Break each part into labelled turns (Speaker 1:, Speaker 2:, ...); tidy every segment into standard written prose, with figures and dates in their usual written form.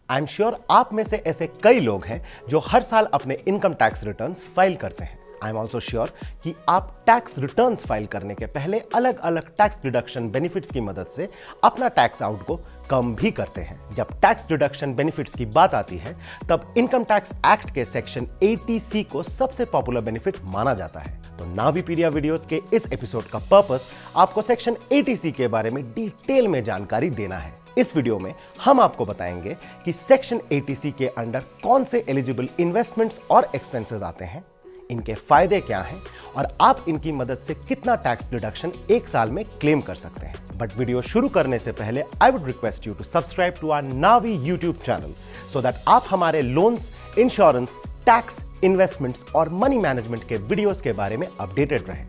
Speaker 1: I am sure आप में से ऐसे कई लोग हैं जो हर साल अपने इनकम टैक्स रिटर्न्स फाइल करते हैं। आई एम ऑल्सो श्योर कि आप टैक्स रिटर्न्स फाइल करने के पहले अलग अलग टैक्स डिडक्शन बेनिफिट्स की मदद से अपना टैक्स आउट को कम भी करते हैं। जब टैक्स डिडक्शन बेनिफिट्स की बात आती है तब इनकम टैक्स एक्ट के सेक्शन 80C को सबसे पॉपुलर बेनिफिट माना जाता है। तो नावीपीडिया वीडियोस के इस एपिसोड का पर्पस आपको सेक्शन 80C के बारे में डिटेल में जानकारी देना है। इस वीडियो में हम आपको बताएंगे कि सेक्शन 80C के अंडर कौन से एलिजिबल इन्वेस्टमेंट्स और एक्सपेंसेस आते हैं, इनके फायदे क्या हैं और आप इनकी मदद से कितना टैक्स डिडक्शन एक साल में क्लेम कर सकते हैं। बट वीडियो शुरू करने से पहले I would request you to subscribe to our Navi YouTube channel so that आप हमारे लोन्स, इंश्योरेंस, टैक्स, इन्वेस्टमेंट्स और मनी मैनेजमेंट के वीडियोस के बारे में अपडेटेड रहें।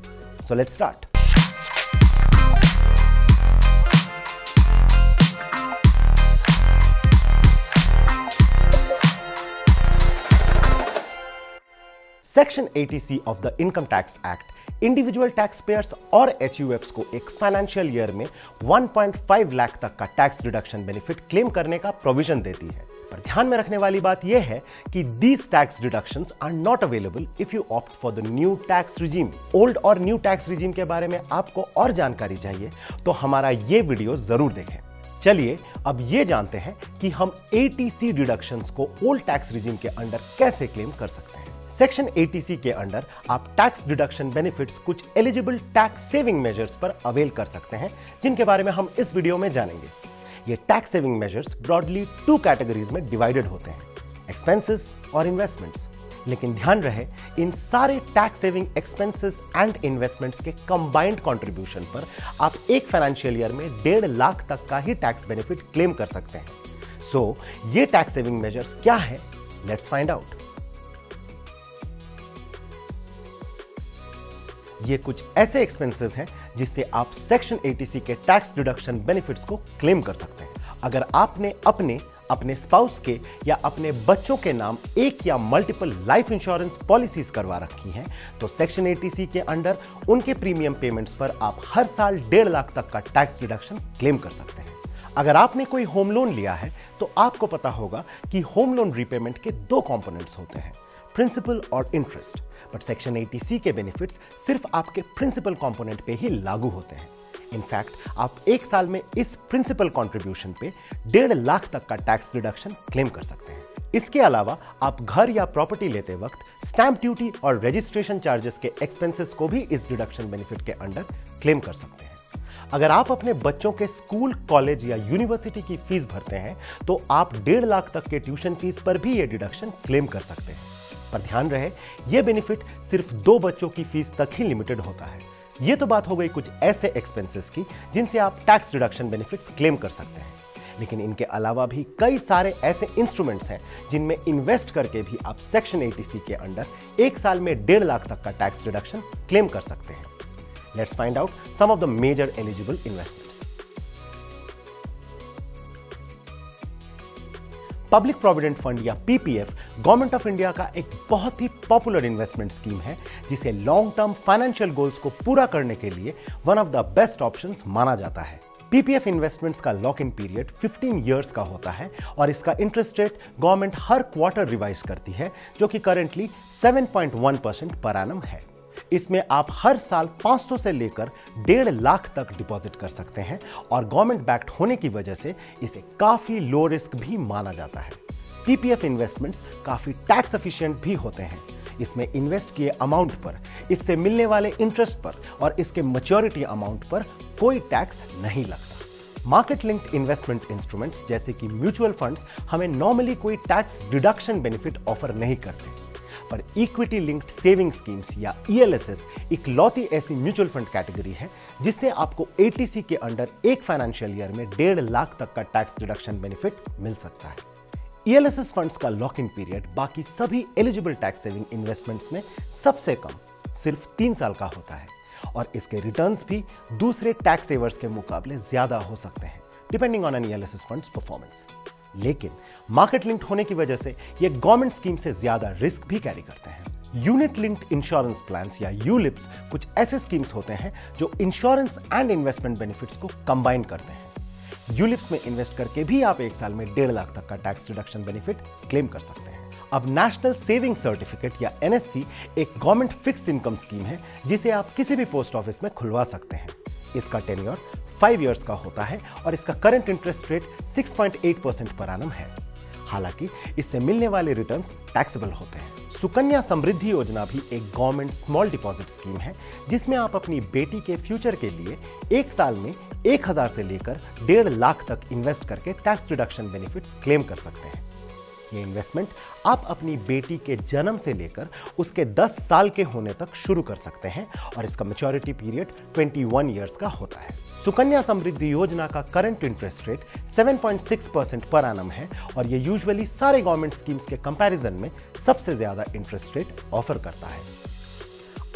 Speaker 1: So let's start. Section 80C of the income tax act individual taxpayers और HUFs को एक फाइनेंशियल ईयर में 1.5 लाख तक का टैक्स रिडक्शन बेनिफिट क्लेम करने का प्रोविजन देती है। पर ध्यान में रखने वाली बात यह है कि these tax deductions are not available if you opt for the new tax regime। Old और न्यू टैक्स रिजीम के बारे में आपको और जानकारी चाहिए तो हमारा ये वीडियो जरूर देखें। चलिए अब ये जानते हैं कि हम 80C डिडक्शंस को ओल्ड टैक्स रिजीम के अंडर कैसे क्लेम कर सकते हैं। सेक्शन 80C के अंडर आप टैक्स डिडक्शन बेनिफिट्स कुछ एलिजिबल टैक्स सेविंग मेजर्स पर अवेल कर सकते हैं, जिनके बारे में हम इस वीडियो में जानेंगे। ये tax saving measures broadly 2 categories में डिवाइडेड होते हैं, एक्सपेंसेस और इन्वेस्टमेंट्स। लेकिन ध्यान रहे, इन सारे tax saving expenses and investments के कंबाइंड कंट्रीब्यूशन पर आप एक फाइनेंशियल ईयर में 1.5 लाख तक का ही टैक्स बेनिफिट क्लेम कर सकते हैं। सो ये टैक्स सेविंग मेजर्स क्या है, लेट्स फाइंड आउट। ये कुछ ऐसे एक्सपेंसेस हैं जिससे आप सेक्शन 80C के टैक्स डिडक्शन बेनिफिट्स को क्लेम कर सकते हैं। अगर आपने अपने स्पाउस के या अपने बच्चों के नाम एक या मल्टीपल लाइफ इंश्योरेंस पॉलिसीज करवा रखी हैं तो सेक्शन 80C के अंडर उनके प्रीमियम पेमेंट्स पर आप हर साल 1.5 लाख तक का टैक्स डिडक्शन क्लेम कर सकते हैं। अगर आपने कोई होम लोन लिया है तो आपको पता होगा कि होम लोन रीपेमेंट के 2 कंपोनेंट्स होते हैं, प्रिंसिपल और इंटरेस्ट। बट सेक्शन 80C के बेनिफिट्स सिर्फ आपके प्रिंसिपल कंपोनेंट पे ही लागू होते हैं। इनफैक्ट आप एक साल में इस प्रिंसिपल कंट्रीब्यूशन पे 1.5 लाख तक का टैक्स डिडक्शन क्लेम कर सकते हैं। इसके अलावा आप घर या प्रॉपर्टी लेते वक्त स्टैंप ड्यूटी और रजिस्ट्रेशन चार्जेस के एक्सपेंसेस को भी इस डिडक्शन बेनिफिट के अंडर क्लेम कर सकते हैं। अगर आप अपने बच्चों के स्कूल, कॉलेज या यूनिवर्सिटी की फीस भरते हैं तो आप 1.5 लाख तक के ट्यूशन फीस पर भी यह डिडक्शन क्लेम कर सकते हैं। पर ध्यान रहे, यह बेनिफिट सिर्फ 2 बच्चों की फीस तक ही लिमिटेड होता है। यह तो बात हो गई कुछ ऐसे एक्सपेंसेस की जिनसे आप टैक्स डिडक्शन बेनिफिट्स क्लेम कर सकते हैं। लेकिन इनके अलावा भी कई सारे ऐसे इंस्ट्रूमेंट्स हैं जिनमें इन्वेस्ट करके भी आप सेक्शन 80C के अंडर एक साल में 1.5 लाख तक का टैक्स डिडक्शन क्लेम कर सकते हैं। Let's find out some of the major eligible investments. Public provident fund या PPF गवर्नमेंट ऑफ इंडिया का एक बहुत ही पॉपुलर इन्वेस्टमेंट स्कीम है जिसे लॉन्ग टर्म फाइनेंशियल गोल्स को पूरा करने के लिए one of the best options माना जाता है। PPF इन्वेस्टमेंट्स का लॉक इन पीरियड 15 इयर्स का होता है और इसका इंटरेस्ट रेट गवर्नमेंट हर क्वार्टर रिवाइज करती है, जो कि करेंटली 7.1% पर एनम है। इसमें आप हर साल 500 से लेकर 1.5 लाख तक डिपॉजिट कर सकते हैं और गवर्नमेंट बैक्ड होने की वजह से इसे काफी लो रिस्क भी माना जाता है। PPF इन्वेस्टमेंट्स काफी टैक्स एफिशिएंट भी होते हैं। इसमें इन्वेस्ट किए अमाउंट पर, इससे मिलने वाले इंटरेस्ट पर और इसके मैच्योरिटी अमाउंट पर कोई टैक्स नहीं लगता। मार्केट लिंक्ड इन्वेस्टमेंट इंस्ट्रूमेंट्स जैसे कि म्यूचुअल फंड्स हमें नॉर्मली कोई टैक्स डिडक्शन बेनिफिट ऑफर नहीं करते, पर इक्विटी लिंक्ड सेविंग स्कीम्स या ELSS इकलौती ऐसी म्यूचुअल फंड कैटेगरी है जिससे आपको 80C के अंडर एक फाइनेंशियल ईयर में 1.5 लाख तक का टैक्स डिडक्शन बेनिफिट मिल सकता है। ELSS फंड्स का लॉक इन पीरियड बाकी सभी एलिजिबल टैक्स सेविंग इन्वेस्टमेंट्स में सबसे कम सिर्फ 3 साल का होता है और इसके रिटर्न्स भी दूसरे टैक्स सेवर्स के मुकाबले ज्यादा हो सकते हैं depending on an ELSS funds performance. लेकिन मार्केट लिंक्ड होने की वजह से ये गवर्नमेंट स्कीम से ज्यादा रिस्क भी कैरी करते हैं। यूनिट लिंक्ड इंश्योरेंस प्लान्स या ULIPs कुछ ऐसे स्कीम्स होते हैं जो इंश्योरेंस एंड इन्वेस्टमेंट बेनिफिट्स को कंबाइन करते हैं। यूलिप्स में इन्वेस्ट करके भी आप एक साल में 1.5 लाख तक का टैक्स रिडक्शन बेनिफिट क्लेम कर सकते हैं। अब नेशनल सेविंग सर्टिफिकेट या एनएससी एक गवर्नमेंट फिक्स्ड इनकम स्कीम है जिसे आप किसी भी पोस्ट ऑफिस में खुलवा सकते हैं। इसका टेन्योर 5 इयर्स का होता है और इसका current interest rate 6.8% per annum है। हालांकि इससे मिलने वाले रिटर्न्स टैक्सेबल होते हैं। सुकन्या समृद्धि योजना भी एक गवर्नमेंट स्मॉल डिपॉजिट स्कीम है जिसमें आप अपनी बेटी के फ्यूचर के लिए एक साल में 1000 से लेकर 1.5 लाख तक इन्वेस्ट करके टैक्स रिडक्शन बेनिफिट्स क्लेम कर सकते हैं। ये इन्वेस्टमेंट आप अपनी बेटी के जन्म से लेकर उसके 10 साल के होने तक शुरू कर सकते हैं और इसका मैच्योरिटी पीरियड 21 इयर्स का होता है। सुकन्या समृद्धि योजना का current interest rate 7.6% per annum है और ये यूजुअली सारे गवर्नमेंट स्कीम्स के कंपैरिजन में सबसे ज्यादा इंटरेस्ट रेट ऑफर करता है।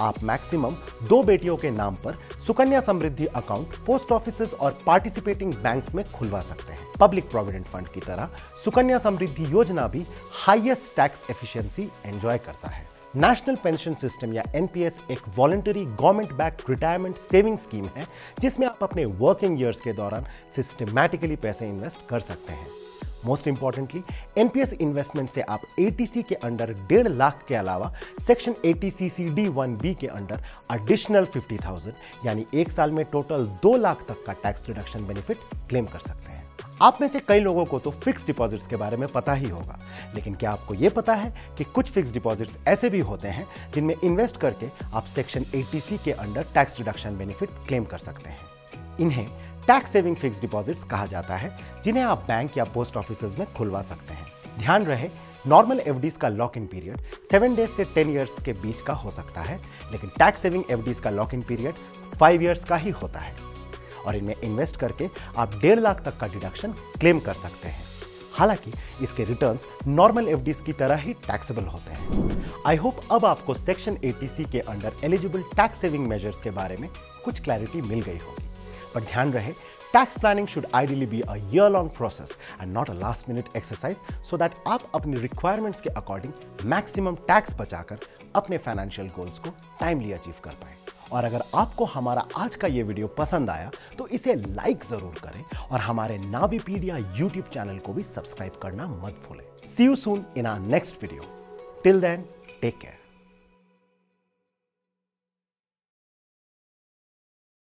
Speaker 1: आप मैक्सिमम 2 बेटियों के नाम पर Sukanya Samriddhi account post offices और पार्टिसिपेटिंग बैंक्स में खुलवा सकते हैं। पब्लिक प्रोविडेंट फंड की तरह सुकन्या समृद्धि योजना भी हाईएस्ट टैक्स एफिशिएंसी एंजॉय करता है। नेशनल पेंशन सिस्टम या एनपीएस एक voluntary government backed retirement saving scheme है जिसमें आप अपने वर्किंग ईयर्स के दौरान सिस्टमैटिकली पैसे इन्वेस्ट कर सकते हैं। मोस्ट इंपॉर्टेंटली एनपीएस इन्वेस्टमेंट से आप एटीसी के अंडर 1.5 लाख के अलावा सेक्शन 80CC-D1B के अंडर एडिशनल 50,000 यानी एक साल में टोटल 2 लाख तक का टैक्स रिडक्शन बेनिफिट क्लेम कर सकते हैं। आप में से कई लोगों को तो फिक्स डिपॉजिट्स के बारे में पता ही होगा, लेकिन क्या आपको यह पता है कि कुछ फिक्स डिपॉजिट्स ऐसे भी होते हैं जिनमें इन्वेस्ट करके आप सेक्शन 80C के under tax reduction benefit claim कर सकते हैं। इन्हें टैक्स सेविंग फिक्स डिपॉजिट्स कहा जाता है जिन्हें आप बैंक या पोस्ट ऑफिसेज में खुलवा सकते हैं। ध्यान रहे, नॉर्मल एफडीज का लॉक इन पीरियड 7 डेज से 10 इयर्स के बीच का हो सकता है, लेकिन टैक्स सेविंग एफडीज का लॉक इन पीरियड 5 इयर्स का ही होता है और इनमें इन्वेस्ट करके आप 1.5 लाख तक का डिडक्शन क्लेम कर सकते हैं। हालांकि इसके रिटर्न्स नॉर्मल एफडीज की तरह ही टैक्सेबल होते हैं। आई होप अब आपको सेक्शन 80C के under eligible tax saving measures के बारे में कुछ क्लैरिटी मिल गई होगी। पर ध्यान रहे, tax planning should ideally be a year long process and not a last minute exercise so that आप अपनी रिक्वायरमेंट्स के अकॉर्डिंग मैक्सिमम टैक्स बचाकर अपने फाइनेंशियल गोल्स को टाइमली अचीव कर पाएं। और अगर आपको हमारा आज का ये वीडियो पसंद आया तो इसे लाइक जरूर करें और हमारे नावीपीडिया यूट्यूब चैनल को भी सब्सक्राइब करना मत भूलें। See you soon in our next video. Till then, take care.